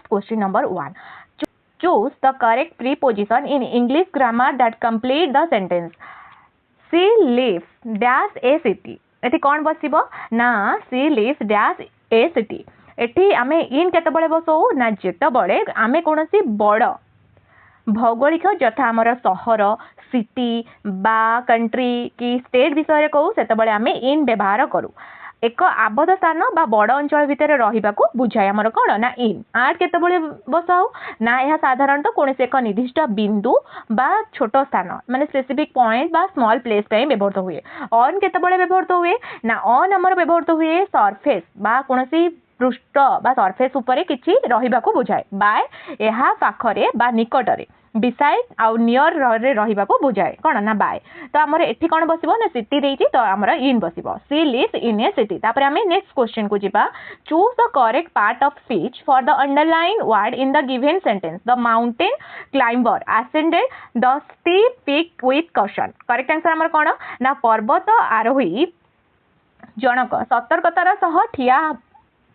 next question number 1. Choose the correct preposition in English grammar that complete the sentence. She lives dash a city. एठी कौन बसिबो ना she lives dash a city. एठी आमे इन केतबळे बसौ ना जेतबळे आमे कोनोसी बड़ भौगोलिक जथा आमर सहर सिटी बा कंट्री कि स्टेट विषय कहू सेतबळे आमे इन व्यवहार करू एक आबद्ध स्थान बा बड़ अंचल भितर रहिबाकू बुझाए आमर कोन ना इन आट केतबळे बसाऊ ना यह साधारणतः कोनोसी एक निर्दिष्ट बिंदु बा छोट स्थान माने स्पेसिफिक पॉइंट बा स्मॉल प्लेस पे व्यवहृत हुए ऑन केतबळे व्यवहृत हुए ना ऑन आमर व्यवहृत हुए सरफेस बा कोनोसी पृष्ठ बा सरफेस उपरे किछि रहिबाकू बुझाए बाय एहा पाखरे बा निकटरे बिसाइड आउ नियर रे रहिबाकू बुझाए कोन ना बाय तो हमर एठी कोन बसिबो ना सिटी देइछि तो हमर इन बसिबो she lives in A city तापर हमें नेक्स्ट क्वेश्चन को जिबा choose the correct part of speech for the underline word in the given sentence the mountain climber ascended the steep peak with caution correct answer हमर कोन ना पर्वत आरोही जनक सतर्कतार सह ठिया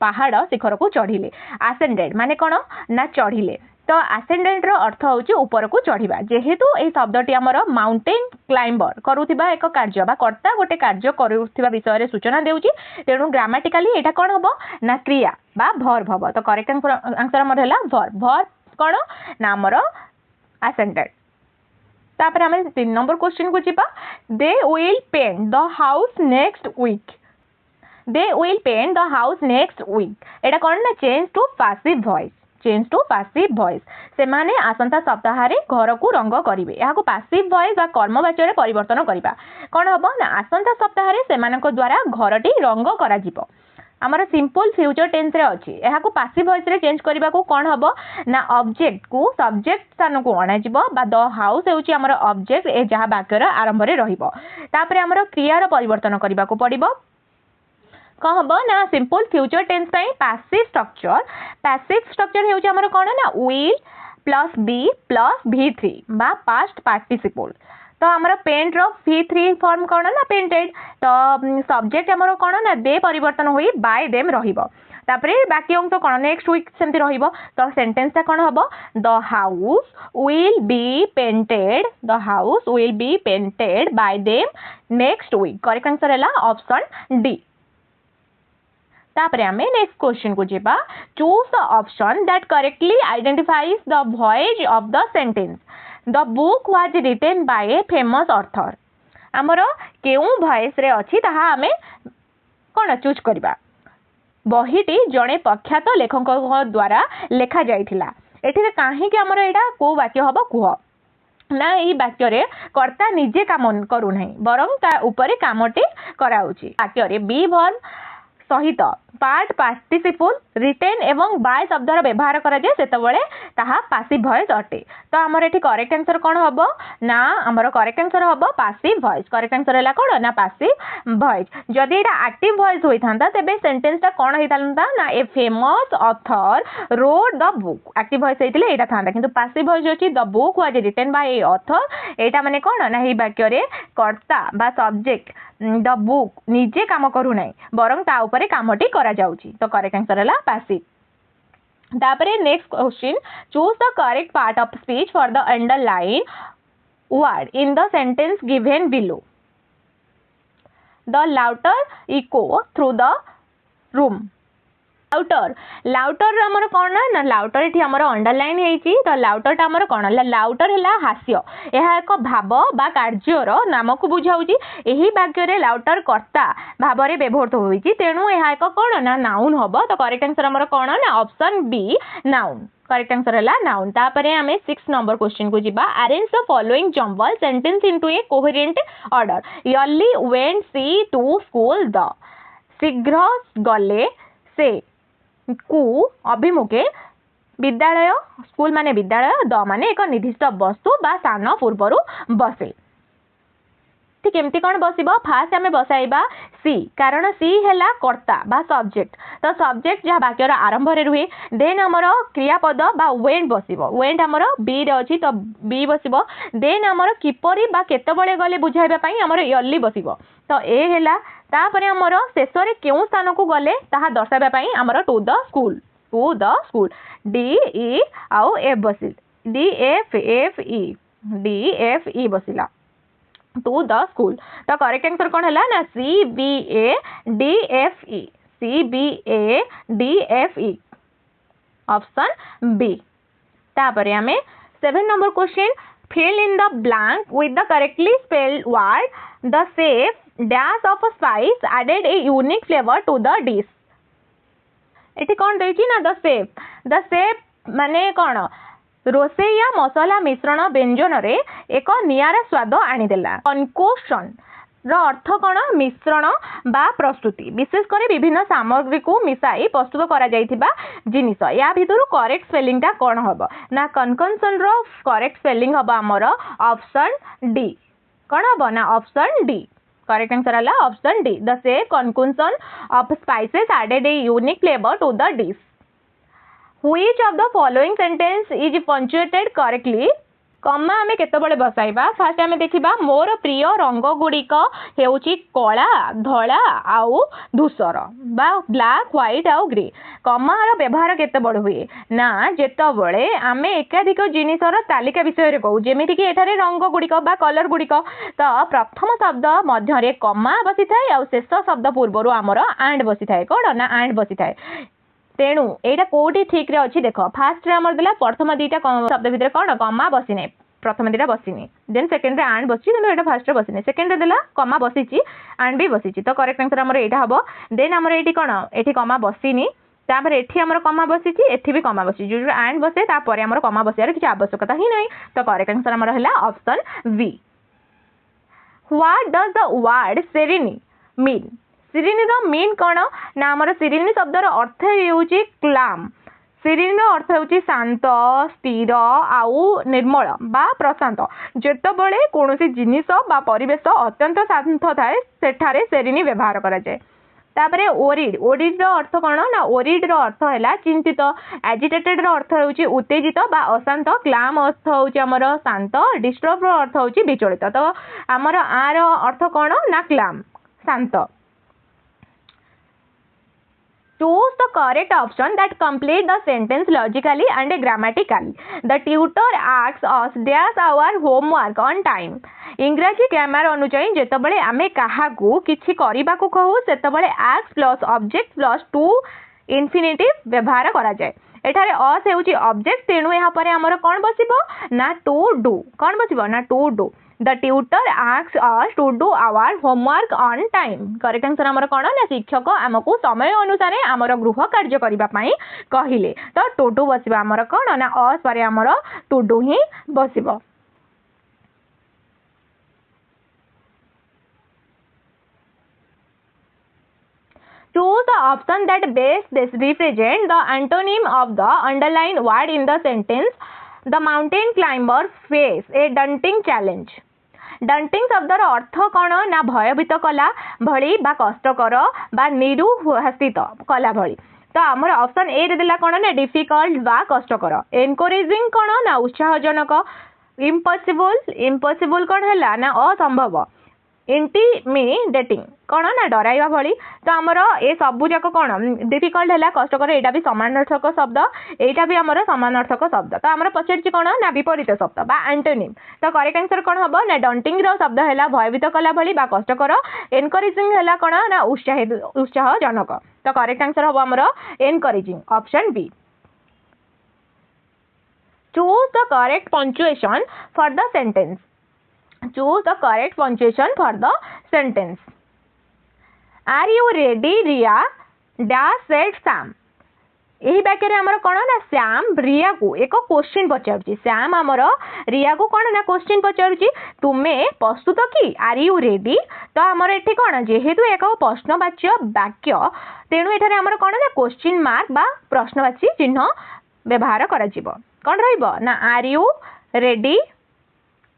पहाड़ शिखर को चढ़िले असेंडेड माने कोन ना चढ़िले तो असेंडेड रो अर्थ होची ऊपर को चढ़िबा जेहेतु ए शब्दटी हमर माउंटेन क्लाइंबर करूथिबा एक कार्य बा कर्ता गोटे कार्य करूथिबा विषय रे सूचना देउची तेनु ग्रामेटिकली एटा कोन हबो ना क्रिया बा वर्ब हबो तो करेक्ट आंसर हमर हैला वर्ब कोन ना हमर असेंडेड तापर हम 3 नंबर क्वेश्चन को जिबा they will paint the house next week they will paint the house next week एटा कोन ना चेंज टू passive voice से माने आसंता सप्ताह रे घर को रंग करिवे एहा को passive voice बा कर्मवाच्य रे परिवर्तन करिबा कोन हबो ना आसंता सप्ताह रे सेमानक द्वारा घरटी रंग करा जिवो हमर सिंपल फ्यूचर टेंस रे अछि एहा को passive voice रे चेंज करिबा को कोन हबो ना ऑब्जेक्ट को सब्जेक्ट स्थान को अणा जिवो बा द हाउस हेउची हमर ऑब्जेक्ट ए जहा वाक्य रे आरंभ रे रहिबो तापरे हमर क्रिया रो परिवर्तन करिबा को पड़िबो कौन हम ना simple future tense passive structure हेउची हमर कोन ना will plus B plus v3 बा पास्ट पार्टिसिपल तो हमर पेंट रो v3 फॉर्म कोन ना पेंटेड तो सब्जेक्ट हमर कोन ना दे परिवर्तन होई बाय देम रहिबो तापरे बाकी अंश कोन नेक्स्ट वीक सेमति रहिबो तो सेंटेंस ता कोन हबो the house will be painted by them next week correct answer हैला ऑप्शन डी तापरे हमें नेक्स्ट क्वेश्चन को जेबा choose the option that correctly identifies the voice of the sentence the book was written by a famous author हमरो केउ voice रे अछि ताहा हमें कोन चूज करबा बहीटी जणे प्रख्यात लेखक द्वारा लेखा जाइथिला एठी काहे कि हमरो एटा को वाक्य हबो कुह ना ई वाक्य रे कर्ता निजे काम करू नाही बरং ता ऊपर कामटे कराउची वाक्य रे बी वर्ब सहित पार्ट पार्टिसिपल रिटेन एवं बाय शब्दर व्यवहार करा जाय सेतबळे ताहा पासिव वॉइस अटे तो हमर एठी करेक्ट आंसर कोन हबो ना हमर करेक्ट आंसर हबो पासिव वॉइस करेक्ट आंसर हैला कोन ना पासिव वॉइस जदि एटा एक्टिव वॉइस होई थांता तबे सेंटेंस ता कोन होई थांता ना a famous author wrote the book active voice हेतिले एटा थांता किंतु पासिव वॉइस होची the book was written by a author एटा माने कोन ना ही वाक्य रे कर्ता बा सब्जेक्ट द बुक निजे काम करू नाही बरং ता ऊपर कामटी करा जाउची तो करेक्ट आंसर हैला पैसिव तापरे next question choose the correct part of speech for the underline word in the sentence given below the louder echo through the room louder हमर कोन ना लाउटर एठी हमर अंडरलाइन हेची तो लाउटर ता हमर कोन लाउटर हैला हास्य एहा एक भाव बा कार्य रो नाम को बुझाउची एही वाक्य रे लाउटर कर्ता भाव रे व्यवहृत होईची तेनु एहा एक कोन ना नाउन हबो तो करेक्ट आंसर हमर कोन ना option B noun correct answer हैला नाउन तापरे हमें 6 नंबर क्वेश्चन को जिबा arrange the following jumble sentence into a coherent order early went she to school the शीघ्र गले से कु अभिमुखे विद्यालय स्कूल माने विद्यालय द माने एक निर्दिष्ट वस्तु बा स्थान पूर्वरु बसे ठीक एमती कौन बसिबो फास्ट हमें बसाइबा सी कारण सी हैला कर्ता बा सब्जेक्ट तो सब्जेक्ट जहाँ वाक्यर आरंभ रे रुहे देन हमर क्रियापद बा वेंट बसिबो वेंट हमर बी रे अछि तो बी बसिबो देन हमर किपरि बा केतेबळे गले बुझाइबा पई हमर यर्ली बसिबो तो ए हैला तापरे हमर शेष रे केउ स्थान को गले ताहा दर्शाइबा पई हमर to the school to the school. D E आउ F बसिल D F F E D F E बसिला to the school. तो करेक्ट आंसर कौन है ना C B A D F E C B A D F E option B. तापरे हमें 7 number question fill in the blank with the correctly spelled word. The chef dash of spice added a unique flavor to the dish. एठी कौन देछि ना the chef माने कौन रोसैया मसला मिश्रण व्यंजन रे एक नियारा स्वाद आनीदेला. कनकोशन र अर्थ कौन मिश्रण बा प्रस्तुति विशेषकर विभिन्न सामग्री को मिसाई प्रस्तुत करा जाइथिबा जिनिस. या भितरु करेक्ट स्पेलिंग टा कौन हबो ना कनकंसन रो करेक्ट स्पेलिंग हबो हमर ऑप्शन डी. कौन हबो ना ऑप्शन डी. करेक्ट आंसर हला ऑप्शन डी. द से concoction of spices added a unique flavour to the dish. Which of the following sentence is punctuated correctly. Comma आमे केतबळे बसाइबा. फास्ट आमे देखिबा मोर प्रिय रंग गुड़िक हेउची कला धला आउ धूसर बा ब्लैक व्हाइट आउ ग्रे. कमार व्यवहार केतबळे हुए ना जेतबळे आमे एकाधिक जिनिसर तालिका विषय रे कहू जेमिति कि एठारे रंग गुड़िक बा कलर गुड़िक तो प्रथम शब्द मध्य रे कमा बसी थाए आउ शेष शब्द पूर्वरु हमर एंड बसी थाए. कोन ना एंड बसी थाए. तेणु एटा कोटी ठीक रे अछि. देख फास्ट रे हमर देला प्रथम दीटा शब्द भितर कोन कमा बसी नै प्रथम दीटा बसी नै देन सेकंड रे एंड बसी किंतु एटा फास्ट रे बसी नै. सेकंड रे देला कमा बसीची एंड भी बसीची. तो करेक्ट आंसर हमर एटा हबो. देन हमर एठी कोन एठी कमा बसीनी तापर एठी हमर कमा बसीची एठी भी कमा बसी जो एंड बसे तापर हमर कमा बसियार किछ आवश्यकता ही नै. तो करेक्ट आंसर हमर हला option B. What does the word serene mean. Serene रो मीन कौन ना आमर सिरिनी शब्दर अर्थ हेउची क्लाम. सिरिनी अर्थ हेउची शांत स्थिर आउ निर्मल बा प्रशांत. जेतबळे कोनोसी जिनिस बा परिवेश अत्यंत शांत थाए सेठारे सेरिनी व्यवहार करा जाय. तापरे ओरिड ओरिड रो अर्थ कौन ना ओरिड रो अर्थ हैला चिंतित. एजिटेटेड रो अर्थ हेउची उत्तेजित बा अशांत. क्लाम अर्थ हेउची हमर शांत. डिस्टर्ब रो अर्थ हेउची विचलित. तो हमर आ रो अर्थ कौन ना क्लाम शांत. Choose the correct option that complete the sentence logically and grammatically. The tutor asks us dash our homework on time. इंग्रजी ग्रामर अनुसार जेतबळे आमे काहाकू किछि करिबाकू कहू सेतबळे ask plus object plus two infinitive व्यवहार करा जाय. एठारे अस हेउची ऑब्जेक्ट तेणु एहा परे हमर कोन बसिबो ना टू डू. कोन बसिबो ना to do. The tutor asks us to do our homework on time. Correct answer हमर कोन ना शिक्षक हमकू समय अनुसार हमर गृह कार्य करिबा पई कहिले. तो टू डू बसिबा हमर कोन ना अस परे हमर टू डू ही बसिबो. Choose the option that best represent the antonym of the underlined word in the sentence. The mountain climber face a daunting challenge. डंटिंग शब्दर अर्थ कौन ना भयभीत कला भली बा कष्टकर बा निरुहासित कला भली. तो आमर ऑप्शन ए रे देला कौन ना डिफिकल्ट बा कष्टकर. एनकरेजिंग कौन ना उत्साहजनक. इम्पॉसिबल इम्पॉसिबल कौन है ना असंभव. इंटिमिडेटिंग कौन ना डराइवा भली. तो आमर ए सबू जाक कौन डिफिकल्ट है कष्टकर एटा भी समानार्थक शब्द एटा भी आमर समानार्थक शब्द. तो आमर पछाड़ी कौन ना विपरीत शब्द बा एंटोनिम. तो करेक्ट आंसर कौन हम ना डंटिंग रो शब्द है भयभीत कला भली बा कष्टकर. एनकरेजिंग है कौन ना उत्साहजनक. तो करेक्ट आंसर हम आमर encouraging option B. Choose the correct punctuation for the sentence. Choose the correct punctuation for the sentence. Are you ready, Riya? Dash said Sam. यही वाक्य रे हमर कोन ना श्याम रिया को एक क्वेश्चन पचारुची. श्याम हमर रिया को कोन ना क्वेश्चन पचारुची तुमे प्रस्तुत की. Are you ready. तो हमर एठी कोन जेहेतु एक प्रश्नवाच्य वाक्य तेणु एठारे हमर कोन ना क्वेश्चन मार्क बा प्रश्नवाची चिन्ह व्यवहार करा जिवो. कोन रहइबो ना are you ready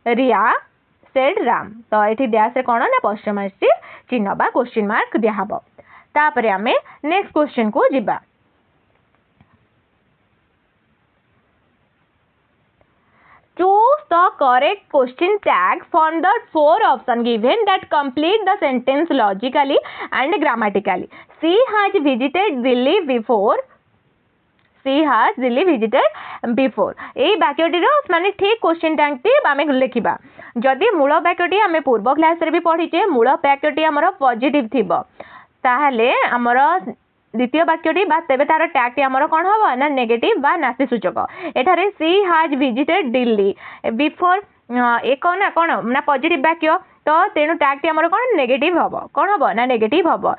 Riya said Ram. तो ये डैश कौन ना प्रश्नवाची चिन्ह बा क्वेश्चन मार्क दिहब. तापरे आमे नेक्स्ट क्वेश्चन को जिबा. Choose the correct question tag from the 4 options given that complete the sentence logically and grammatically. She has visited Delhi before. सी हाज दिल्ली विजिटेड बिफोर। यही वाक्यटी माने ठीक क्वेश्चन टैंक आम लिखा जदि मूल वाक्यटी आम पूर्व क्लास भी पढ़ीचे मूल वाक्यटी आमर पॉजिटिव थिबो ताहले आमर द्वितीय वाक्यटी बा तेबे तार टैग आमर कौन हम ना नेगेटिव बा नासी सूचक। एठारे सी हाज विजिटेड दिल्ली बिफोर एक ना कौन ना पॉजिटिव वाक्य तो तेणु टैग आमर कौन नेगेटिव हम कौन हम ना नेगेटिव हम।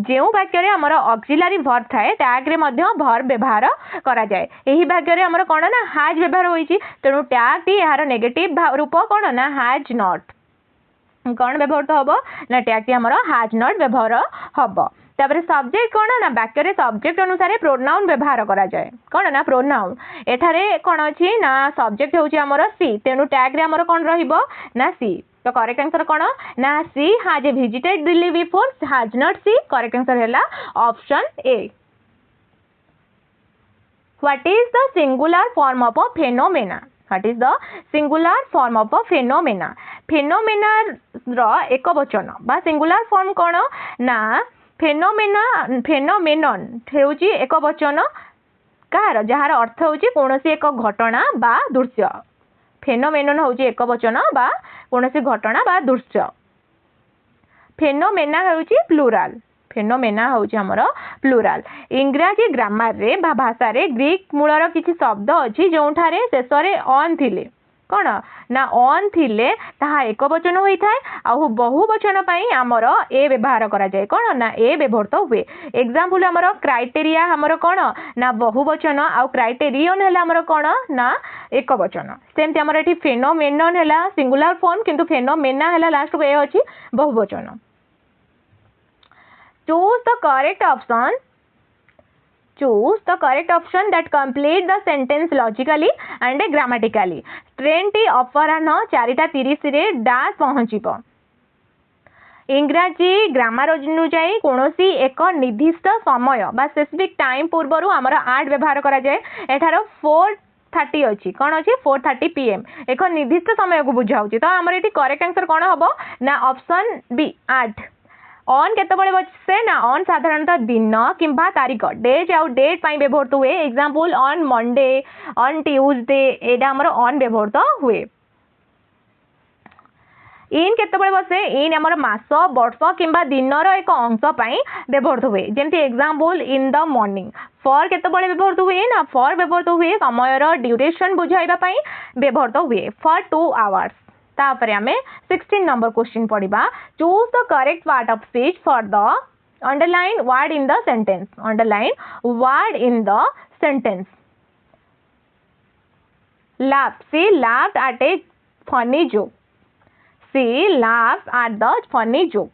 जो वाक्य आमर ऑक्सिलरी वर्ब थाए टैग रे मध्य वर्ब व्यवहार करा जाए। यही वाक्य आमर कौन ना हाज व्यवहार होइछि तेणु टैग टी यार नेगेटिव रूप कौन ना हाज नॉट कौन व्यवहार हम ना टैग टी आमर हाज नॉट व्यवहार हम। तापर सब्जेक्ट कौन ना वाक्य सब्जेक्ट अनुसार प्रोनाउन व्यवहार करा जाए कौन ना प्रोनाउन एठारे कौन अच्छी ना सब्जेक्ट होउछि आमर सी तेणु टैग रे आमर कौन रहिबो ना सी। तो करेक्ट आंसर कौन ना she has visited Delhi before has not she. Correct answer है option A. What is the singular form of a phenomena. What is the singular form of a phenomena. Phenomena रो एक वचन बा सिंगुलर फॉर्म कौन ना phenomena phenomenon हेउची एक वचन car jar अर्थ होची कोनोसी एक घटना बा दृश्य। फेनोमेनन होची एक वचन बा कोनोसी घटना बा दृश्य। फेनोमेना होची प्लुराल। फेनोमेना होची हमर प्लुराल। इंग्रजी ग्रामर रे बा भाषा रे ग्रीक मूलर किछि शब्द अछि जोंठारे शेषरे ऑन थिले कौन ना ऑन थिले ताहा एक वचन होई थाए आउ बहुवचन पई हमर ए व्यवहार करा जाए कौन ना ए व्यवहृत हुए। एग्जांपल हमर क्राइटेरिया हमर कौन ना बहुवचन आउ क्राइटेरियन हैला हमर कौन ना एक वचन। सेमति हमर एठी फेनोमेनन हैला सिंगुलर फॉर्म किंतु फेनोमेना हैला लास्ट को ए अछि बहुवचन। Choose the correct option. Choose the correct option that complete the sentence logically and grammatically. Train T अपराह्न 4:30 रे डास पहुँचब। इंग्राजी ग्रामर अनुଯାयी कौनसी एक निर्दिष्ट समय बा स्पेसिफिक टाइम पूर्व आमर आर्ट व्यवहार करा जाए। एठार 4:30 अच्छी कौन अच्छी 4:30 PM एक निर्दिष्ट समय को बुझाऊँ। तो आमर ये करेक्ट आंसर कौन हम ना ऑप्शन बी 8। ऑन केतबळे बसे ना ऑन साधारणतः दिन किंबा तारीख डेज आउ डेट पाई व्यवहृत हुए। Example on Monday on Tuesday एडा हमर ऑन व्यवहृत हुए। इन केतबळे बसे इन हमर मास वर्ष किंबा दिनर एक अंश पाई व्यवहृत हुए। जेमति example in the morning. For केतबळे व्यवहृत हुए ना फॉर व्यवहृत हुए समयर ड्यूरेशन बुझाइबा पाई व्यवहृत हुए फॉर 2 आवर्स। तापर हमें 16 नंबर क्वेश्चन पढ़िबा। Choose the correct part of speech for the underline word in the sentence. Underline word in the sentence. laugh she laughed at a funny joke। she laughed at the funny joke।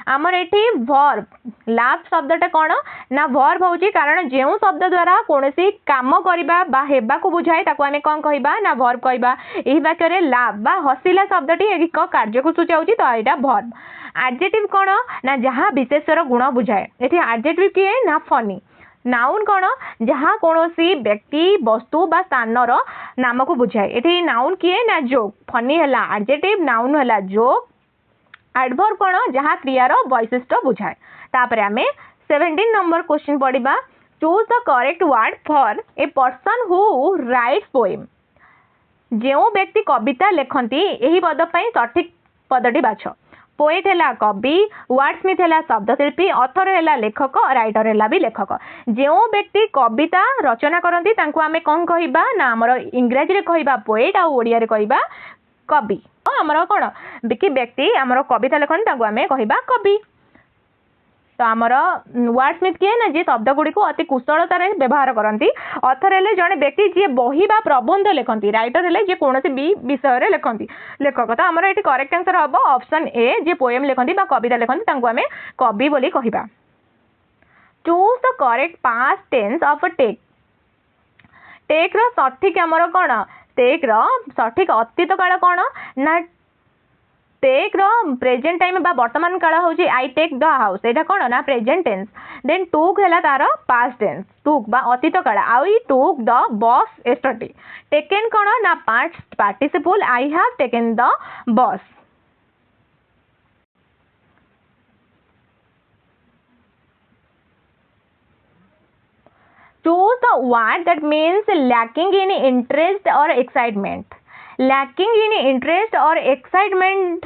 आमर एठी verb लाभ शब्दटा कौन ना verb होची कारण जेउ शब्द द्वारा कोनोसी काम करिबा बा हेबा को बुझाए ताको आमे कोन कहिबा ना वर्ब कहिबा। एही वाक्य रे लाभ बा हसिला शब्दटी एक कार्य को सूचाउची तो एटा वर्ब। एडजेक्टिव कौन ना जहाँ विशेषर गुण बुझाए। एठी एडजेक्टिव किए ना फनी। नाउन कौन जहाँ कोनोसी व्यक्ति वस्तु बा स्थानर नाम को बुझाए। एठी नाउन किए ना जोक। फनी हैला एडजेक्टिव नाउन हैला जोक। एडवर्ब कौन जहाँ क्रियार वैशिष्ट बुझाए। तापर आमे 17 नंबर क्वेश्चन पढ़िबा। Choose the correct word for a person who writes poem. जो व्यक्ति कविता लेखंती एही पद पई सठिक पदटी बाछ। पोएट हैला कवि वर्डस्मिथ हैला शब्दशिल्पी ऑथर हैला लेखक राइटर हैला भी लेखक। जो व्यक्ति कविता रचना करती तांको आमे कौन कहिबा ना हमर इंग्रजी रे कहिबा पोएट आ ओडिया रे कहिबा कवि। आमर कौन कि व्यक्ति आमर कविता लेखन तांको आमे कहिबा कवि। तो आमर वर्डस्मिथ किए ना जी शब्द गुड़ी को अति कुशलतार व्यवहार करती। ऑथर हेले जड़े व्यक्ति जी बही बा प्रबंध लेखती। राइटर हेले जी कौन भी विषय रे लेखती लेखक। तो आमर ये करेक्ट आंसर हम ऑप्शन ए जी पोएम लेखती बा कविता लेखती तांको आमे कवि बोली कहिबा। Choose the correct past tense of take. Take रो सठिक आमर कौन टेक रो सठिक अतीत काल कौन ना टेक रो प्रेजेंट टाइम बा वर्तमान काल होची आई टेक द हाउस। एटा कौन ना प्रेजेंट टेंस। देन टूक हैला तार पास्ट टेंस टूक बा अतीत काल आई took the bus yesterday. Taken कौन ना past participle I have taken the bus. choose the word that means lacking in interest or excitement. lacking in interest or excitement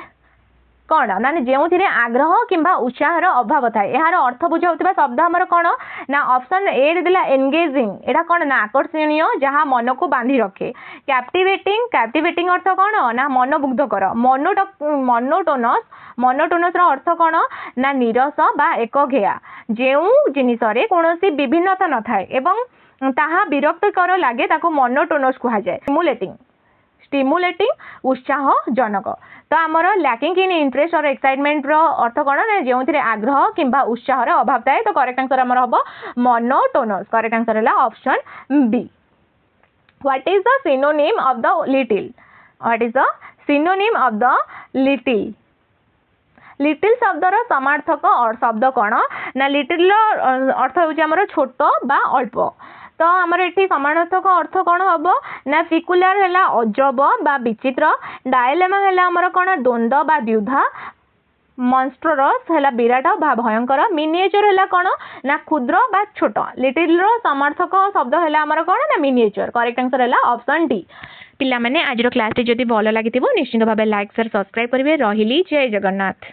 कौन ना जो आग्रह किंबा उत्साहर अभाव थाए यार अर्थ बुझाऊा शब्द आमर कौन ना ऑप्शन ए देला एंगेजिंग एटा कौन ना आकर्षणीय जहाँ मन को बांधि रखे कैप्टिवेटिंग कैप्टिवेटिंग अर्थ कौन ना मनमुग्धकर मोनोटोनस मोनोटोनस अर्थ कौन ना नीरस बा एकघेया जो जिनिस कौन विभिन्नता न थाए एवं ताहा विरक्तिकर लगे ताको मोनोटोनस कहा जाए स्टिमुलेटिंग स्टिमुलेटिंग उत्साहजनक तो आमर लैकिंग इन इंटरेस्ट और एक्साइटमेंट रो अर्थ कौन ना जो आग्रह किंबा उत्साहर अभाव थाए तो करेक्ट आंसर आमर हम मोनोटोनस करेक्ट आंसर है option B what is the synonym of the little what is the synonym of the little little शब्दर समार्थक और शब्द कौन ना लिटिल अर्थ होमर छोट बा अल्प तो आमर ये समानार्थक अर्थ कौन हम ना फिकुलार है अजब बा विचित्र डायलेमा है आमर कौन द्वंद्व बा द्विधा मन्स्ट्रस है विराट बा भयंकर मिनिएचर है कौन ना क्षुद्र बा छोट लिटिल समार्थक शब्द है आमर कौन ना मिनिएचर करेक्ट आंसर है ऑप्शन डी पिला माने आज क्लास जदि भल लगी निश्चित भाव लाइक शेयर सब्सक्राइब करेंगे रही जय जगन्नाथ।